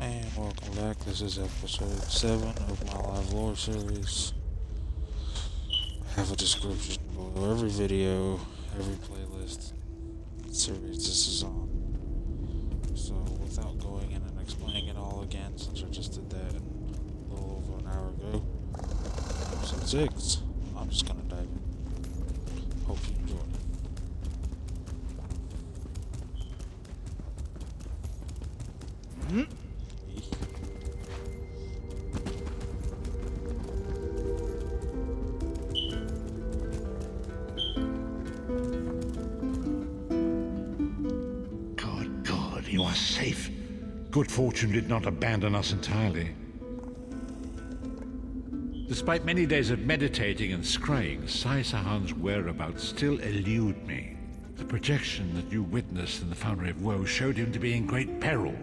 And welcome back. This is episode 7 of my live lore series. I have a description below every video, every playlist series this is on. So without going in and explaining it all again, since I just did that a little over an hour ago, episode 6, I'm just gonna dive in. Hope you enjoy. God, you are safe. Good fortune did not abandon us entirely. Despite many days of meditating and scrying, Sai-Sahan's whereabouts still elude me. The projection that you witnessed in the Foundry of Woe showed him to be in great peril.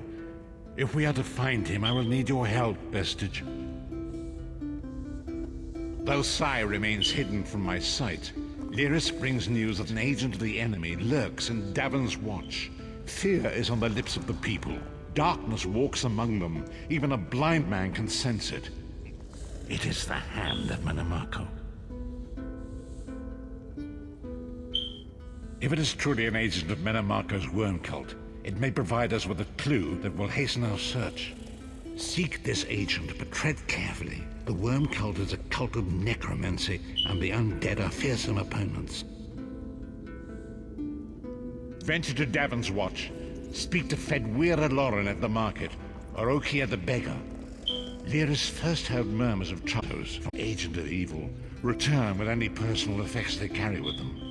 If we are to find him, I will need your help, Vestige. Though Sai remains hidden from my sight, Lyris brings news that an agent of the enemy lurks in Davon's watch. Fear is on the lips of the people. Darkness walks among them. Even a blind man can sense it. It is the hand of Manamako. If it is truly an agent of Manamako's worm cult, it may provide us with a clue that will hasten our search. Seek this agent, but tread carefully. The worm cult is a cult of necromancy, and the undead are fearsome opponents. Venture to Davon's watch. Speak to Fedwira Lauren at the market, or Okia the beggar. Lyris first heard murmurs of troubles from Agent of Evil. Return with any personal effects they carry with them.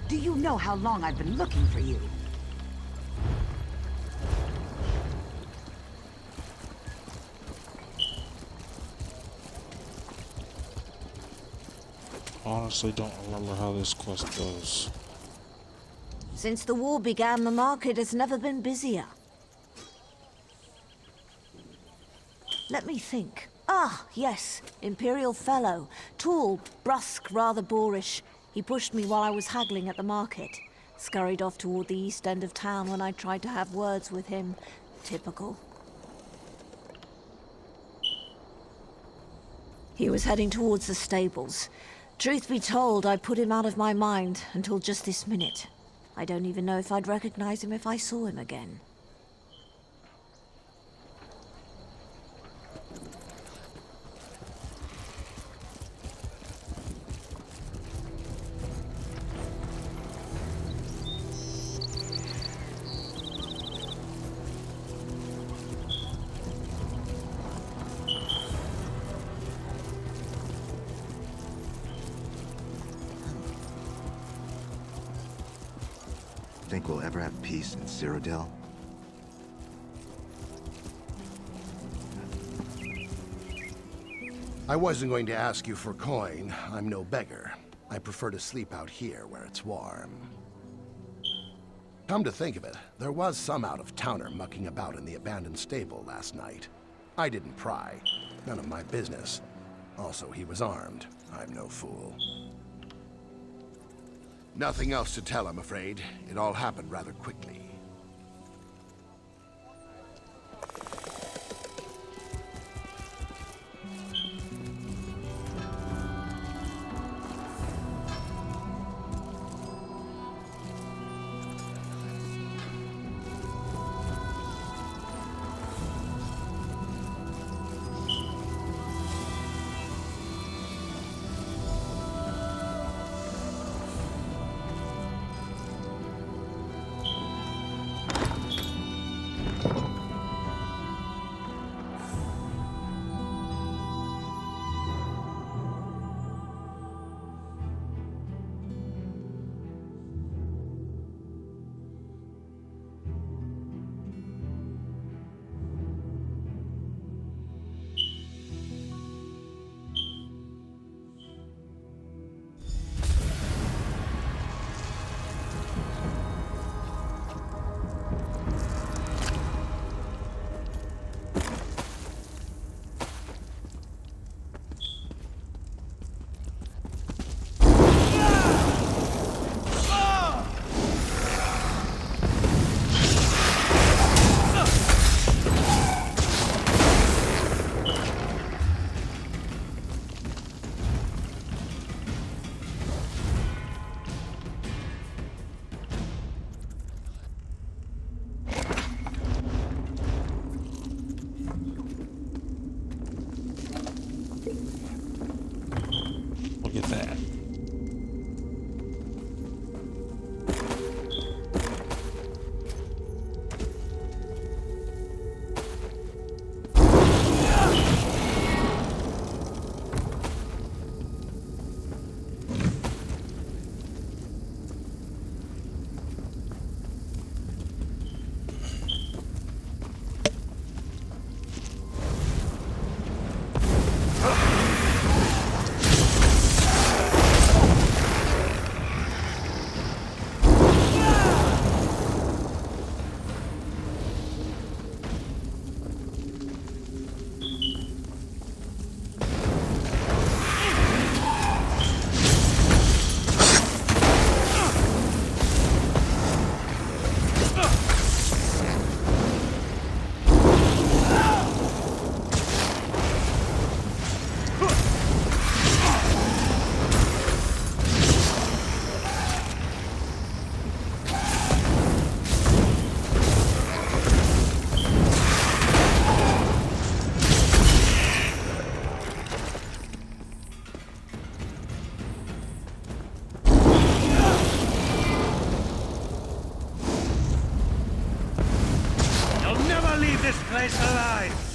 Do you know how long I've been looking for you? Honestly, don't remember how this quest goes. Since the war began, the market has never been busier. Let me think. Ah, yes, Imperial Fellow. Tall, brusque, rather boorish. He pushed me while I was haggling at the market. Scurried off toward the east end of town when I tried to have words with him. Typical. He was heading towards the stables. Truth be told, I put him out of my mind until just this minute. I don't even know if I'd recognize him if I saw him again. Think we'll ever have peace in Cyrodiil? I wasn't going to ask you for coin. I'm no beggar. I prefer to sleep out here where it's warm. Come to think of it, there was some out-of-towner mucking about in the abandoned stable last night. I didn't pry. None of my business. Also, he was armed. I'm no fool. Nothing else to tell, I'm afraid. It all happened rather quickly. Look at that. this place alive!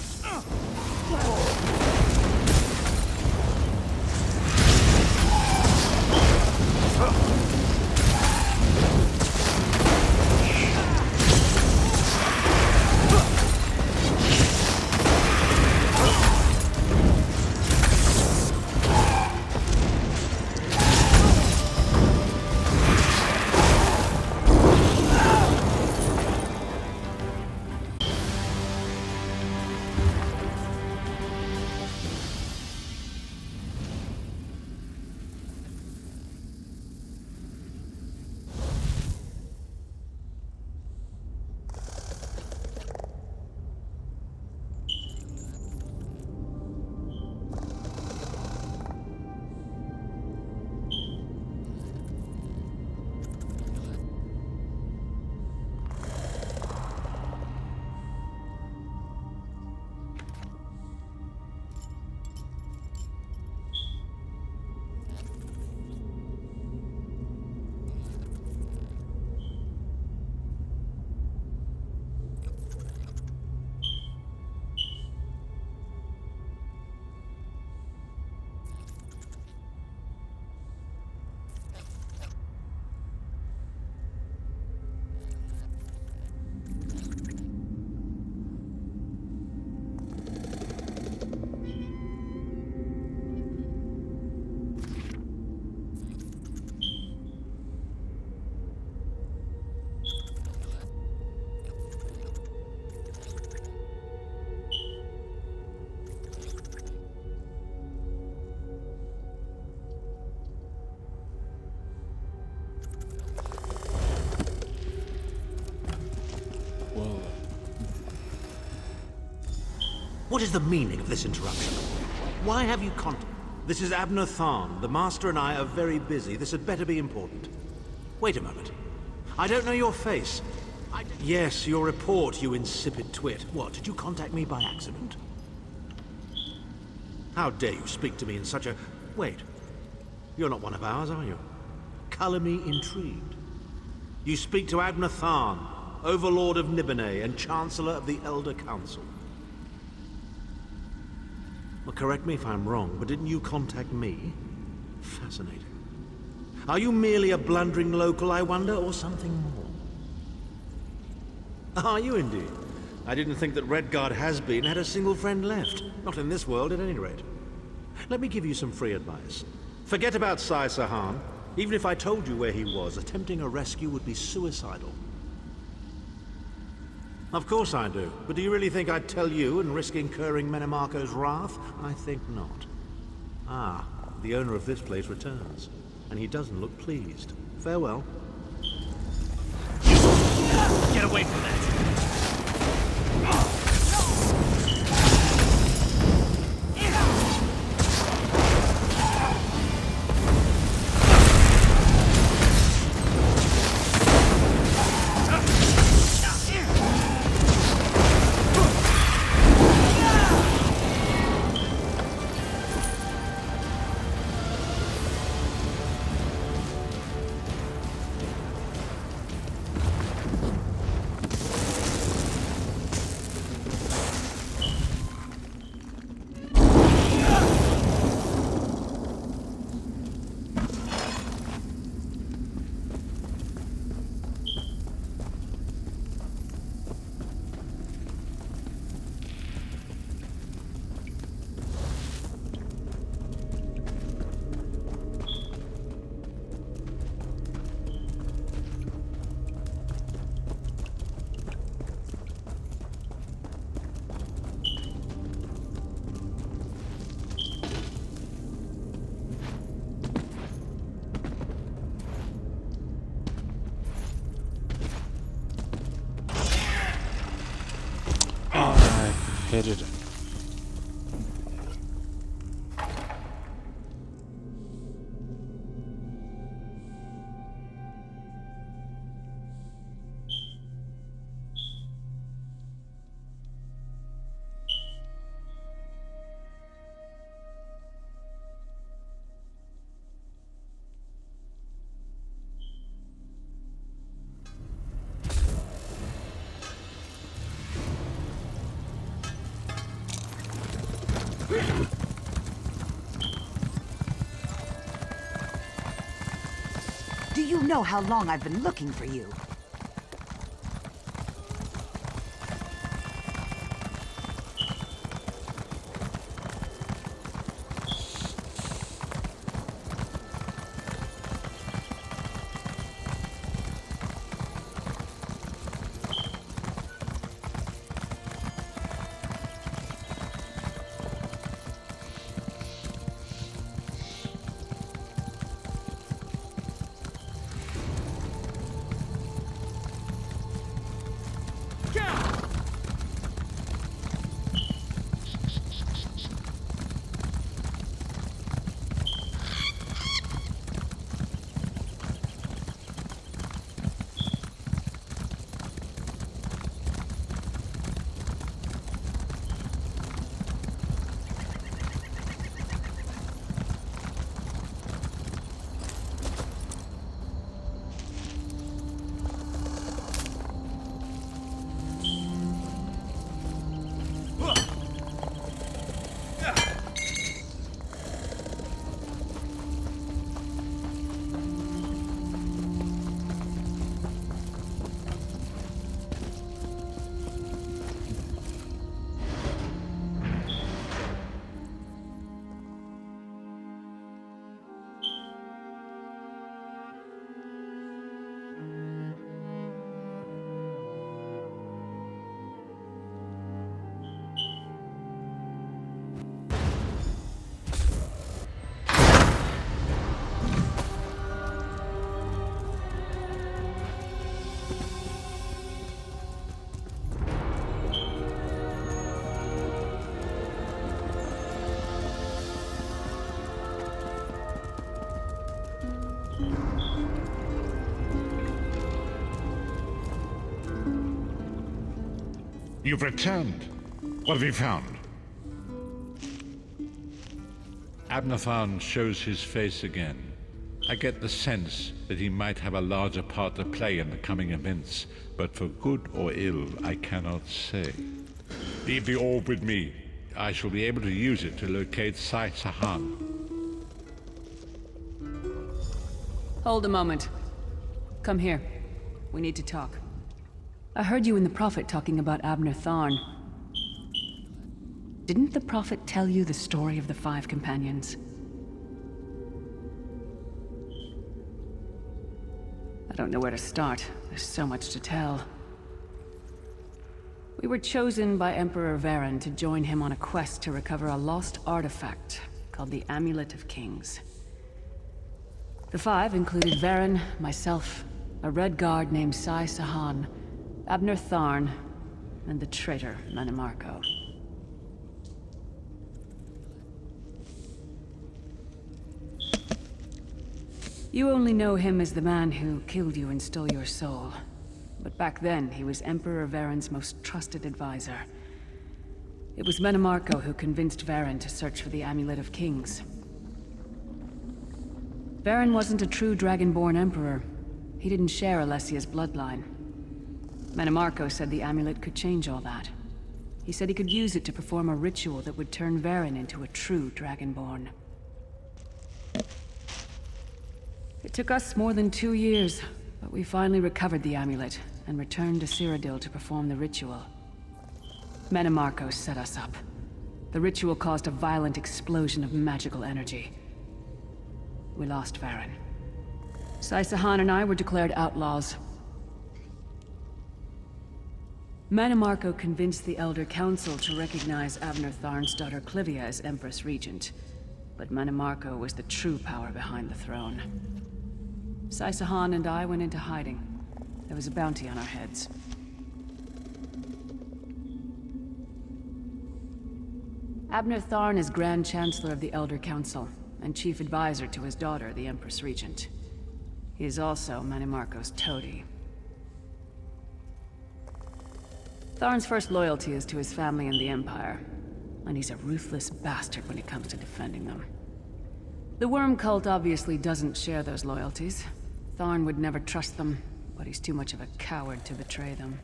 What is the meaning of this interruption? Why have you contacted? This is Abner Tharn. The Master and I are very busy. This had better be important. Wait a moment. I don't know your face. Yes, your report, you insipid twit. What, did you contact me by accident? How dare you speak to me in such a... Wait. You're not one of ours, are you? Color me intrigued. You speak to Abner Tharn, Overlord of Nibene and Chancellor of the Elder Council. Well, correct me if I'm wrong, but didn't you contact me? Fascinating. Are you merely a blundering local, I wonder, or something more? Are you indeed? I didn't think that Redguard has-been had a single friend left. Not in this world, at any rate. Let me give you some free advice. Forget about Sai Sahan. Even if I told you where he was, attempting a rescue would be suicidal. Of course I do. But do you really think I'd tell you and risk incurring Menemarco's wrath? I think not. Ah, the owner of this place returns. And he doesn't look pleased. Farewell. Get away from that! Hated it. Do you know how long I've been looking for you? You've returned. What have you found? Abnathan shows his face again. I get the sense that he might have a larger part to play in the coming events, but for good or ill, I cannot say. Leave the orb with me. I shall be able to use it to locate Sai Sahan. Hold a moment. Come here. We need to talk. I heard you and the Prophet talking about Abner Tharn. Didn't the Prophet tell you the story of the 5 companions? I don't know where to start. There's so much to tell. We were chosen by Emperor Varen to join him on a quest to recover a lost artifact called the Amulet of Kings. The 5 included Varen, myself, a Red Guard named Sai Sahan, Abner Tharn, and the traitor Manimarco. You only know him as the man who killed you and stole your soul. But back then, he was Emperor Varen's most trusted advisor. It was Manimarco who convinced Varen to search for the Amulet of Kings. Varen wasn't a true Dragonborn Emperor. He didn't share Alessia's bloodline. Manimarco said the amulet could change all that. He said he could use it to perform a ritual that would turn Varen into a true Dragonborn. It took us more than 2 years, but we finally recovered the amulet and returned to Cyrodiil to perform the ritual. Manimarco set us up. The ritual caused a violent explosion of magical energy. We lost Varen. Sai Sahan and I were declared outlaws. Manimarco convinced the Elder Council to recognize Abner Tharn's daughter Clivia as Empress Regent. But Manimarco was the true power behind the throne. Sai Sahan and I went into hiding. There was a bounty on our heads. Abner Tharn is Grand Chancellor of the Elder Council, and Chief Advisor to his daughter, the Empress Regent. He is also Manimarco's toady. Tharn's first loyalty is to his family and the Empire, and he's a ruthless bastard when it comes to defending them. The Worm Cult obviously doesn't share those loyalties. Tharn would never trust them, but he's too much of a coward to betray them.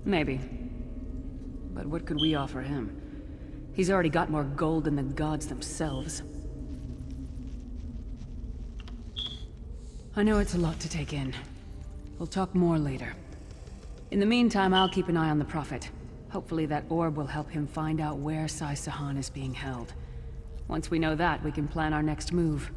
Maybe. But what could we offer him? He's already got more gold than the gods themselves. I know it's a lot to take in. We'll talk more later. In the meantime, I'll keep an eye on the Prophet. Hopefully that orb will help him find out where Sai Sahan is being held. Once we know that, we can plan our next move.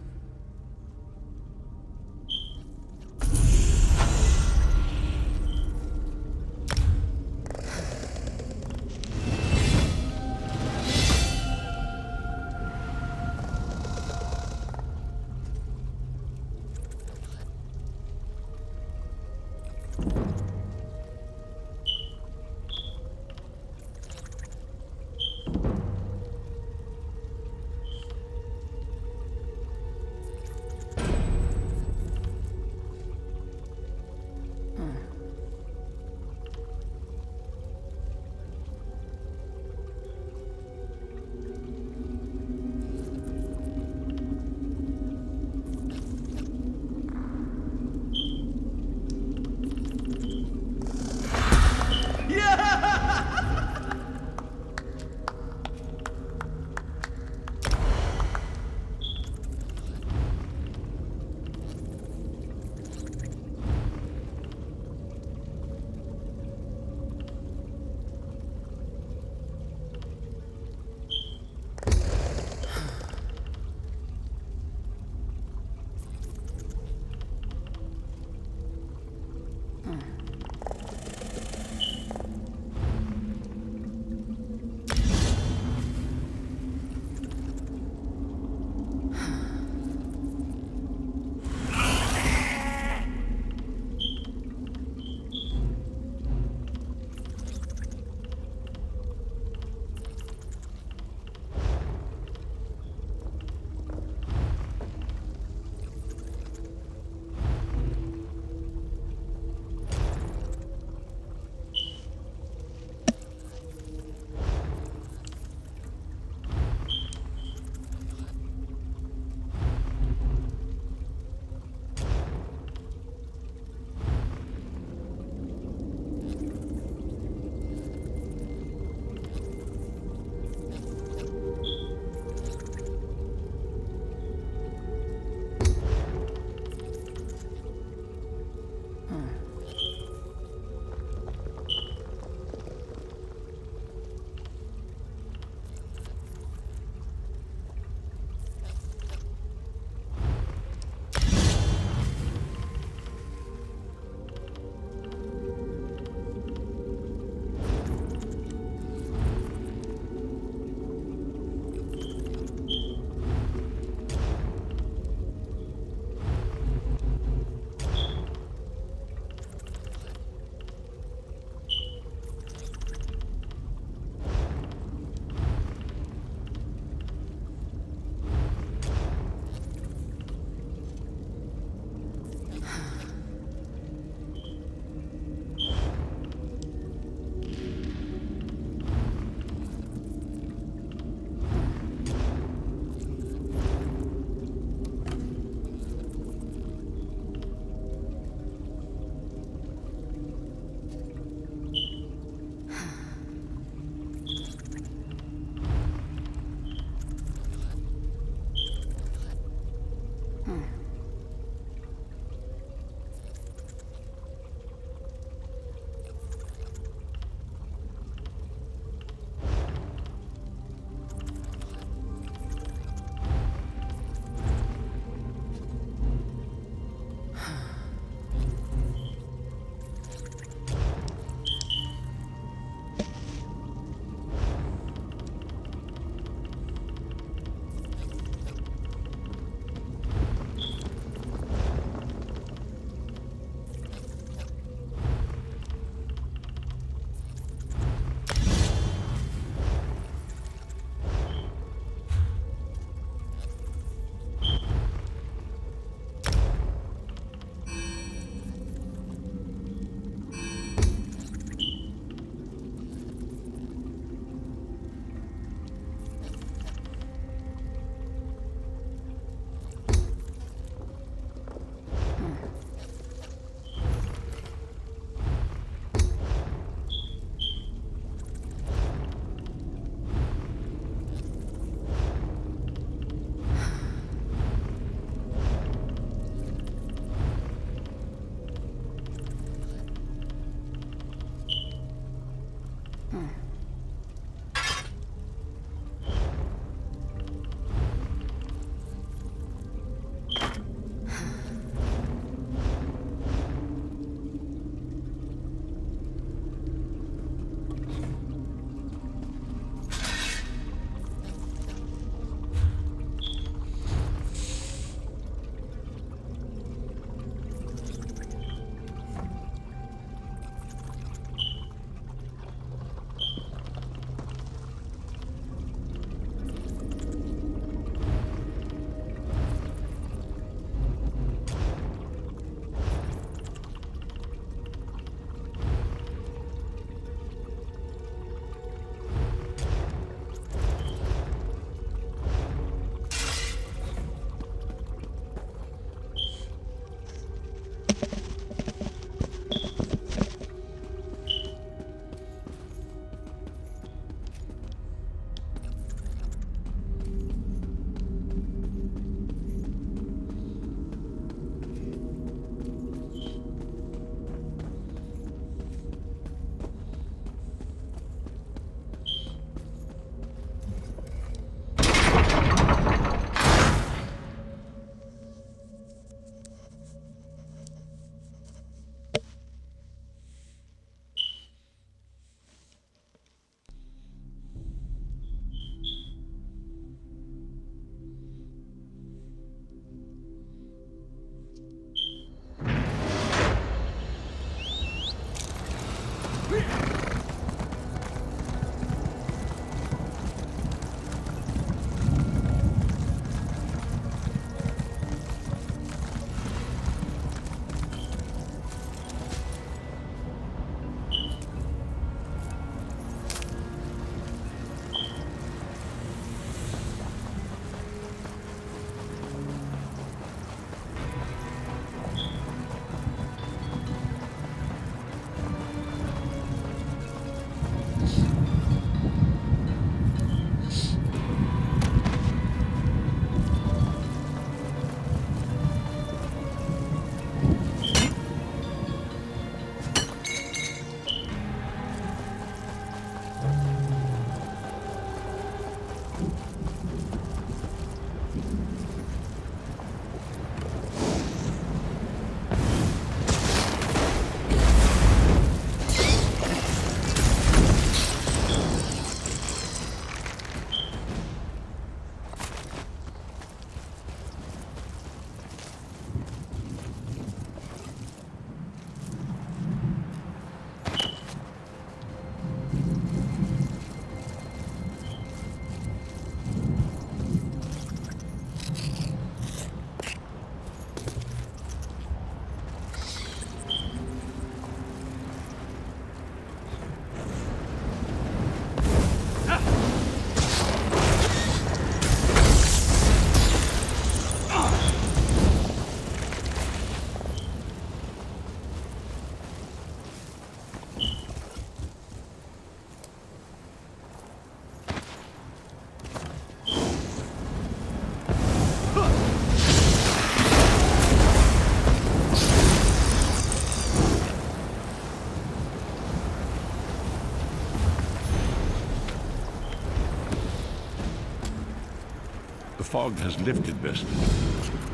The fog has lifted, Vestin.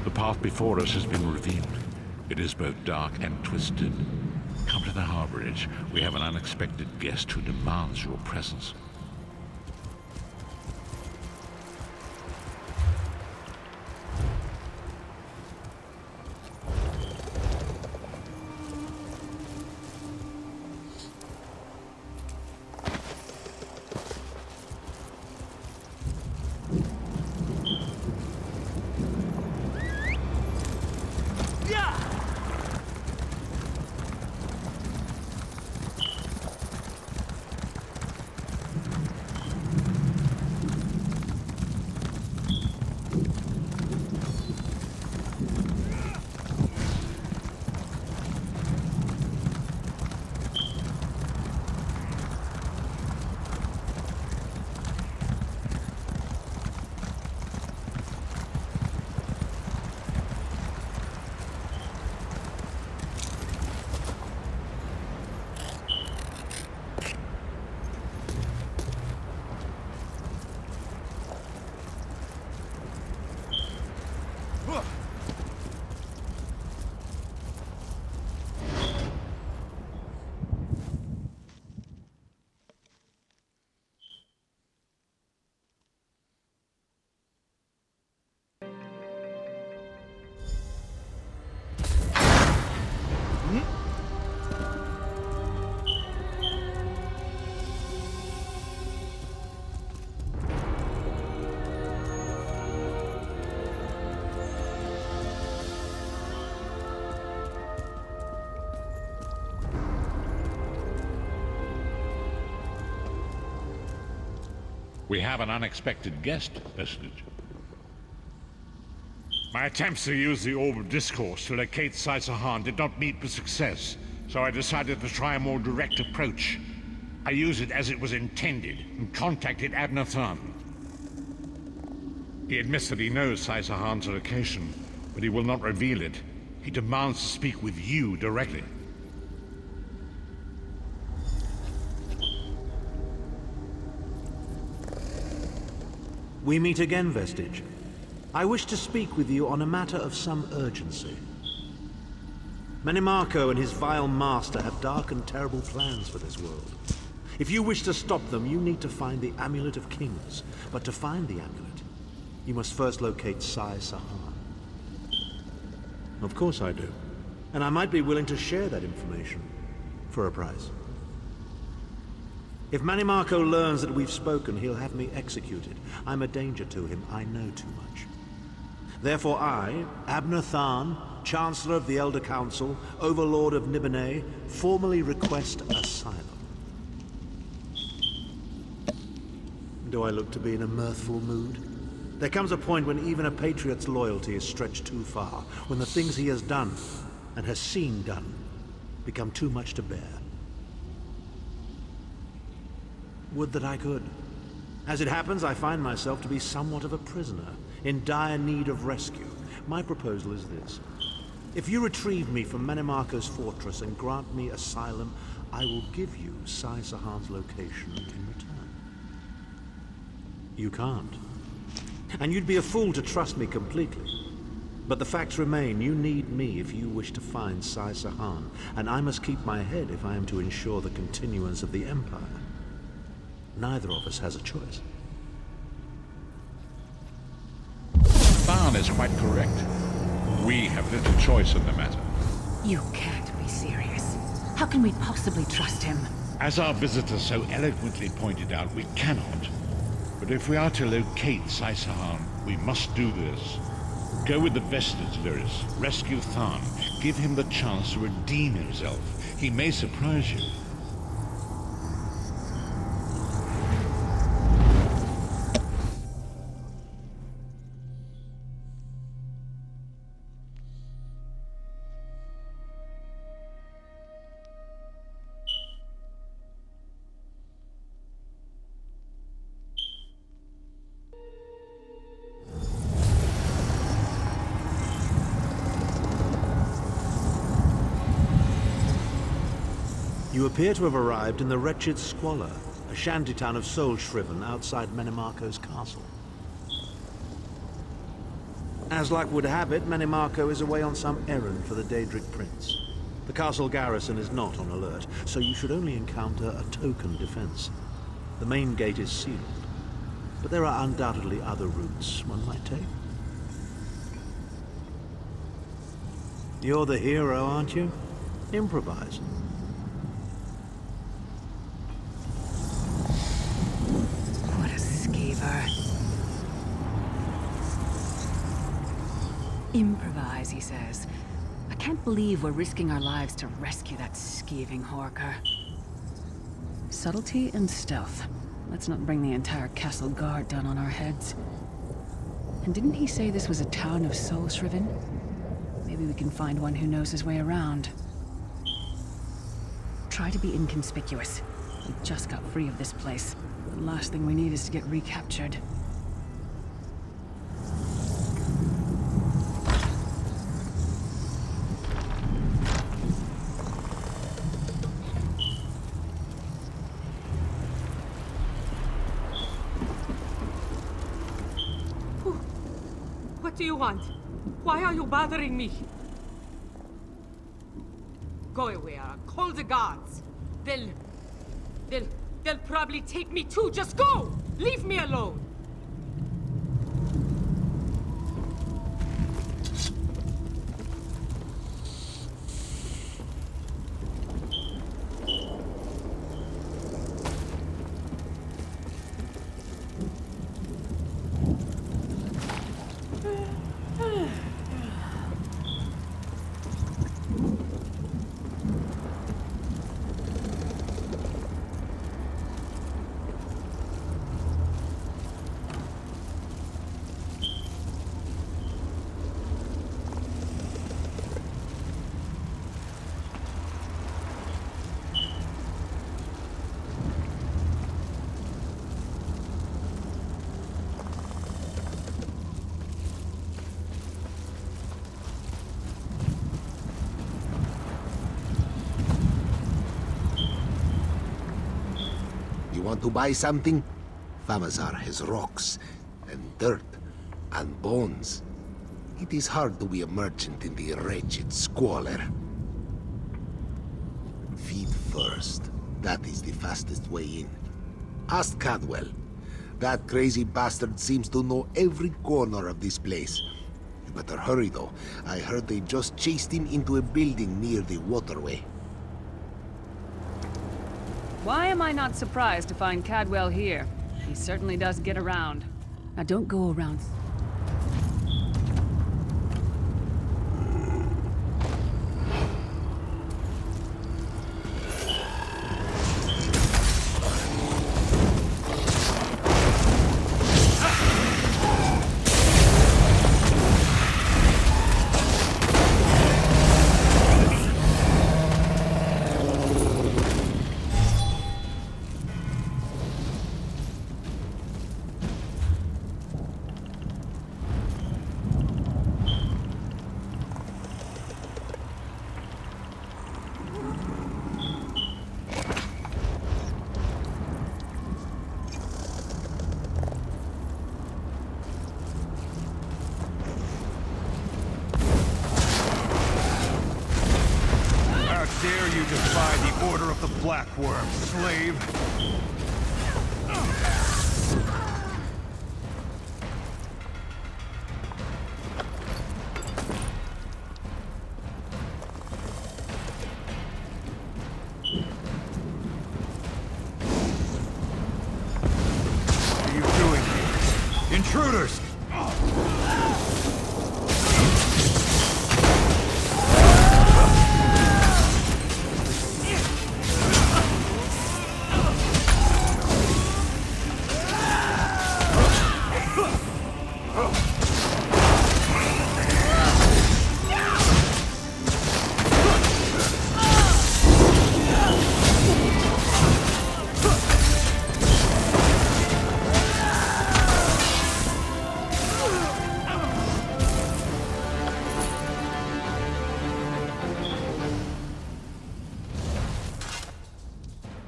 The path before us has been revealed. It is both dark and twisted. Come to the harborage. We have an unexpected guest who demands your presence. We have an unexpected guest, Vestige. My attempts to use the Orb of Discourse to locate Saisahan did not meet with success, so I decided to try a more direct approach. I used it as it was intended, and contacted Abner Thun. He admits that he knows Saisahan's location, but he will not reveal it. He demands to speak with you directly. We meet again, Vestige. I wish to speak with you on a matter of some urgency. Manimarco and his vile master have dark and terrible plans for this world. If you wish to stop them, you need to find the Amulet of Kings. But to find the amulet, you must first locate Saisahan. Of course I do. And I might be willing to share that information for a price. If Manimarco learns that we've spoken, he'll have me executed. I'm a danger to him. I know too much. Therefore I, Abner Thun, Chancellor of the Elder Council, Overlord of Nibene, formally request asylum. Do I look to be in a mirthful mood? There comes a point when even a patriot's loyalty is stretched too far, when the things he has done, and has seen done, become too much to bear. Would that I could. As it happens, I find myself to be somewhat of a prisoner, in dire need of rescue. My proposal is this. If you retrieve me from Manimarco's fortress and grant me asylum, I will give you Saisahan's location in return. You can't. And you'd be a fool to trust me completely. But the facts remain, you need me if you wish to find Saisahan, and I must keep my head if I am to ensure the continuance of the Empire. Neither of us has a choice. Than is quite correct. We have little choice in the matter. You can't be serious. How can we possibly trust him? As our visitor so eloquently pointed out, we cannot. But if we are to locate Saisahan, we must do this. Go with the Vestige, Lyris. Rescue Thun. Give him the chance to redeem himself. He may surprise you. You appear to have arrived in the wretched Squalor, a shantytown of soul-shriven outside Manimarco's castle. As luck would have it, Manimarco is away on some errand for the Daedric Prince. The castle garrison is not on alert, so you should only encounter a token defense. The main gate is sealed, but there are undoubtedly other routes one might take. You're the hero, aren't you? Improvise. What a skeever. Improvise, he says. I can't believe we're risking our lives to rescue that skeeving horker. Subtlety and stealth. Let's not bring the entire castle guard down on our heads. And didn't he say this was a town of soul-shriven? Maybe we can find one who knows his way around. Try to be inconspicuous. We just got free of this place. The last thing we need is to get recaptured. What do you want? Why are you bothering me? Go away, Aaron. Call the guards. They'll probably take me too. Just go! Leave me alone! want to buy something? Famazar has rocks, and dirt, and bones. It is hard to be a merchant in the wretched squalor. Feed first. That is the fastest way in. Ask Cadwell. That crazy bastard seems to know every corner of this place. You better hurry, though. I heard they just chased him into a building near the waterway. Why am I not surprised to find Cadwell here? He certainly does get around. Now don't go around. Dare you defy the order of the Black Worm, slave? What are you doing here? Intruders!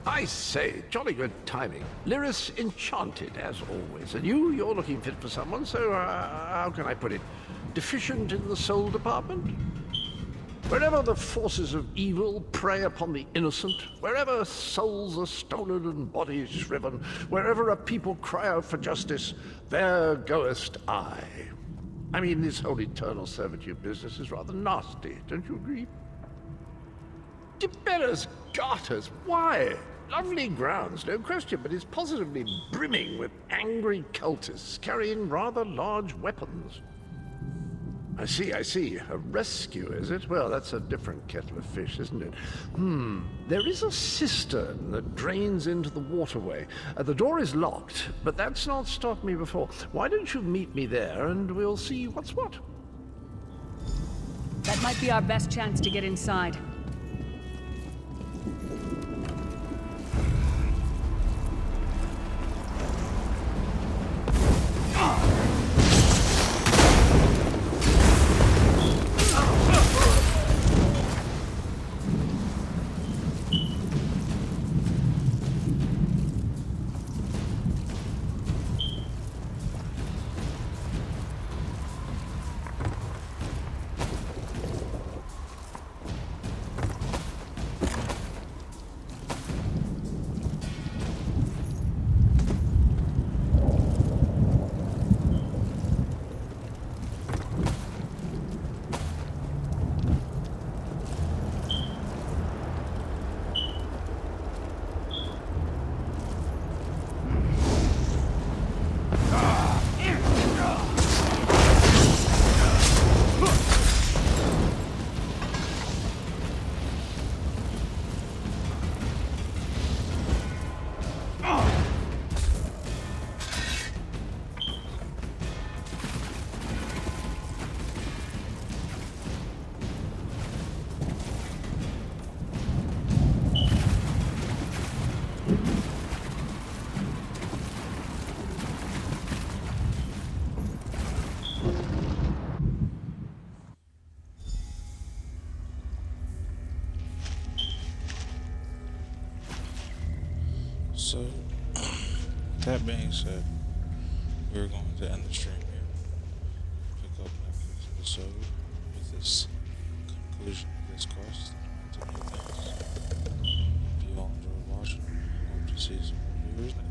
I say, jolly good timing. Lyris enchanted, as always. And you're looking fit for someone, so how can I put it? Deficient in the soul department? Wherever the forces of evil prey upon the innocent, wherever souls are stolen and bodies shriven, wherever a people cry out for justice, there goest I. I mean, this whole eternal servitude business is rather nasty, don't you agree? Tiberius Garters, why? Lovely grounds, no question, but it's positively brimming with angry cultists carrying rather large weapons. I see. A rescue, is it? Well, that's a different kettle of fish, isn't it? There is a cistern that drains into the waterway. The door is locked, but that's not stopped me before. Why don't you meet me there, and we'll see what's what? That might be our best chance to get inside. that being said, we're going to end the stream here. Pick up next episode with this conclusion of this quest to new things. If you all enjoyed watching, I hope to see some more viewers next